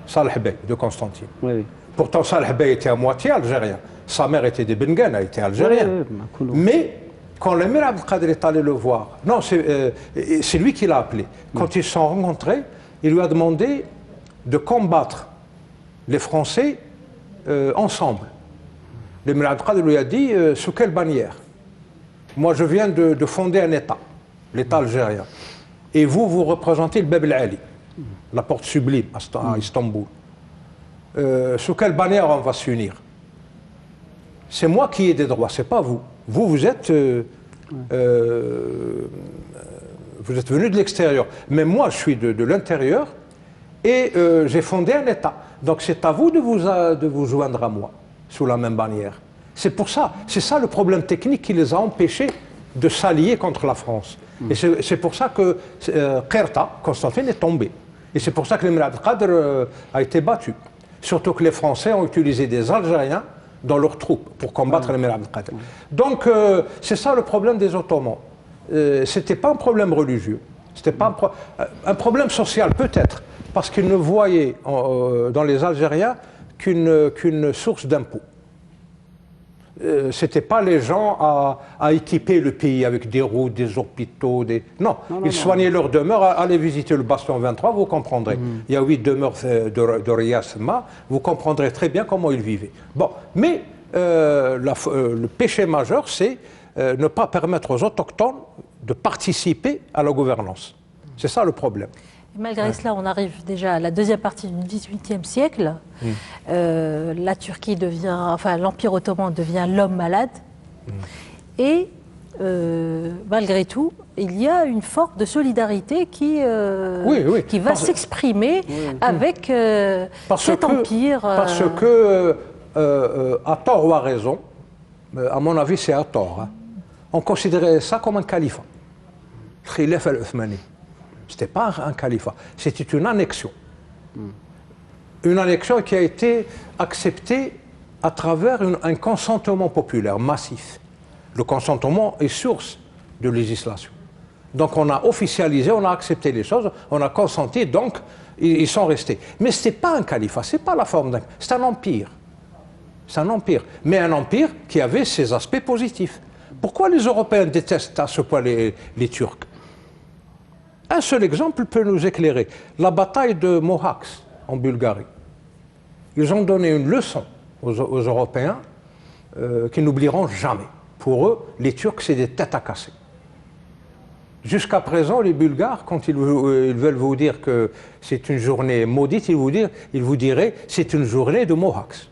Salah Bey de Constantine. Oui, oui. Pourtant, Salah Bey était à moitié algérien. Sa mère était des Benguène, elle était algérienne. Oui, oui, mais quand l'émir Abdelkader est allé le voir, non, c'est lui qui l'a appelé. Quand ils se sont rencontrés, il lui a demandé de combattre les Français ensemble. L'émir Abdelkader lui a dit sous quelle bannière? Moi, je viens de fonder un État, l'État algérien. Et vous, vous représentez le Bab el-Ali, la porte sublime à Istanbul. Sous quelle bannière on va s'unir? C'est moi qui ai des droits, c'est pas vous. Vous, vous êtes venu de l'extérieur. Mais moi, je suis de l'intérieur et j'ai fondé un État. Donc c'est à vous de vous joindre à moi, sous la même bannière. C'est pour ça, c'est ça le problème technique qui les a empêchés de s'allier contre la France. Et c'est pour ça que Qerta, Constantine, est tombé. Et c'est pour ça que l'émir Abdelkader a été battu. Surtout que les Français ont utilisé des Algériens dans leurs troupes pour combattre l'émir Abdelkader. Donc c'est ça le problème des Ottomans. C'était pas un problème religieux, c'était pas un problème social peut-être, parce qu'ils ne voyaient dans les Algériens qu'une source d'impôts. C'était pas les gens à équiper le pays avec des routes, des hôpitaux, Non, ils soignaient leur demeure. Allez visiter le Bastion 23, vous comprendrez. Il y a 8 demeures de Riyasma, vous comprendrez très bien comment ils vivaient. Bon, mais le péché majeur, c'est ne pas permettre aux autochtones de participer à la gouvernance. C'est ça le problème. Malgré cela, on arrive déjà à la deuxième partie du XVIIIe siècle. La Turquie devient, enfin l'Empire ottoman devient l'homme malade. Et malgré tout, il y a une forme de solidarité qui va s'exprimer avec cet empire. Parce que, à tort ou à raison, à mon avis c'est à tort, hein, on considérait ça comme un califat. Khilaf al-Uthmani. Ce n'était pas un califat, c'était une annexion. Une annexion qui a été acceptée à travers un consentement populaire massif. Le consentement est source de législation. Donc on a officialisé, on a accepté les choses, on a consenti, donc ils sont restés. Mais ce n'était pas un califat, ce n'est pas la forme d'un... C'est un empire. C'est un empire. Mais un empire qui avait ses aspects positifs. Pourquoi les Européens détestent à ce point les Turcs? Un seul exemple peut nous éclairer. La bataille de Mohacs, en Bulgarie. Ils ont donné une leçon aux Européens qu'ils n'oublieront jamais. Pour eux, les Turcs, c'est des têtes à casser. Jusqu'à présent, les Bulgares, quand ils veulent vous dire que c'est une journée maudite, ils vous diraient c'est une journée de Mohacs.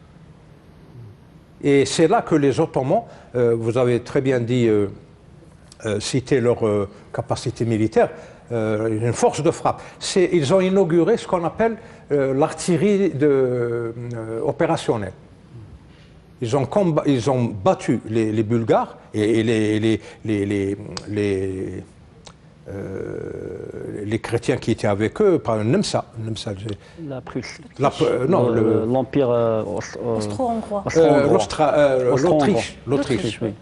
Et c'est là que les Ottomans, vous avez très bien dit, cité leur capacité militaire, une force de frappe. Ils ont inauguré ce qu'on appelle l'artillerie opérationnelle. Ils ont battu les Bulgares et les chrétiens qui étaient avec eux par un Nemsa. La Prusse. Non, l'Empire austro-hongrois.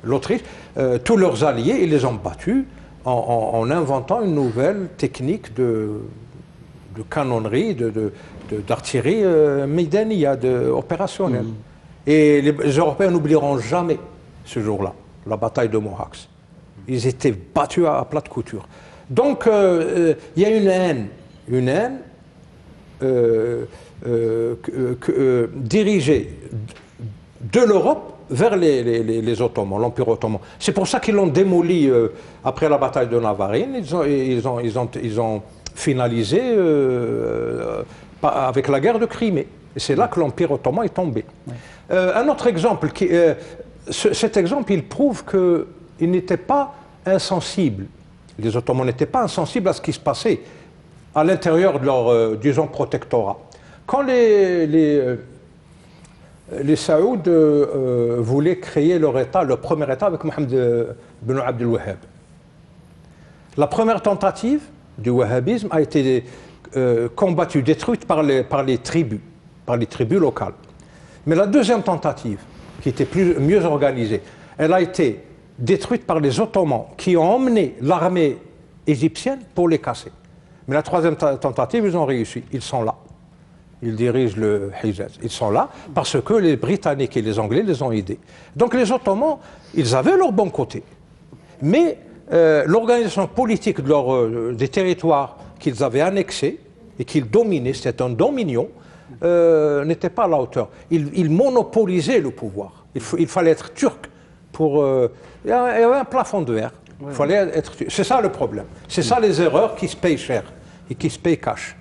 L'Autriche. Tous leurs alliés, ils les ont battus en inventant une nouvelle technique de canonnerie, d'artillerie médania, opérationnelle. Et les Européens n'oublieront jamais ce jour-là, la bataille de Mohacs. Ils étaient battus à plat de couture. Donc, il y a une haine dirigée de l'Europe vers les Ottomans, l'Empire ottoman. C'est pour ça qu'ils l'ont démoli après la bataille de Navarine. Ils ont finalisé avec la guerre de Crimée. Et c'est là que l'Empire ottoman est tombé. Oui. Un autre exemple, cet exemple, il prouve qu'ils n'étaient pas insensibles. Les Ottomans n'étaient pas insensibles à ce qui se passait à l'intérieur de leur, disons, protectorat. Quand les Saouds voulaient créer leur État, leur premier État avec Mohammed ibn Abdel Wahhab. La première tentative du wahhabisme a été combattue, détruite par les tribus locales. Mais la deuxième tentative, qui était mieux organisée, elle a été détruites par les Ottomans qui ont emmené l'armée égyptienne pour les casser. Mais la troisième tentative, ils ont réussi. Ils sont là. Ils dirigent le Hijaz. Ils sont là parce que les Britanniques et les Anglais les ont aidés. Donc les Ottomans, ils avaient leur bon côté. Mais l'organisation politique des territoires qu'ils avaient annexés et qu'ils dominaient, c'était un dominion, n'était pas à la hauteur. Ils monopolisaient le pouvoir. Il fallait être turc pour... il y avait un plafond de verre. Il fallait être turc. C'est ça le problème. C'est ça les erreurs qui se payent cher et qui se payent cash.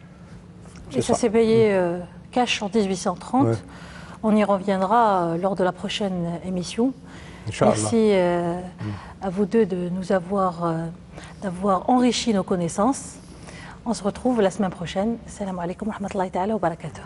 Et ça s'est payé cash en 1830. Ouais. On y reviendra lors de la prochaine émission. Inch'Allah. Merci à vous deux de nous d'avoir enrichi nos connaissances. On se retrouve la semaine prochaine. Salam alaikum wa rahmatullahi ta'ala wa barakatuh.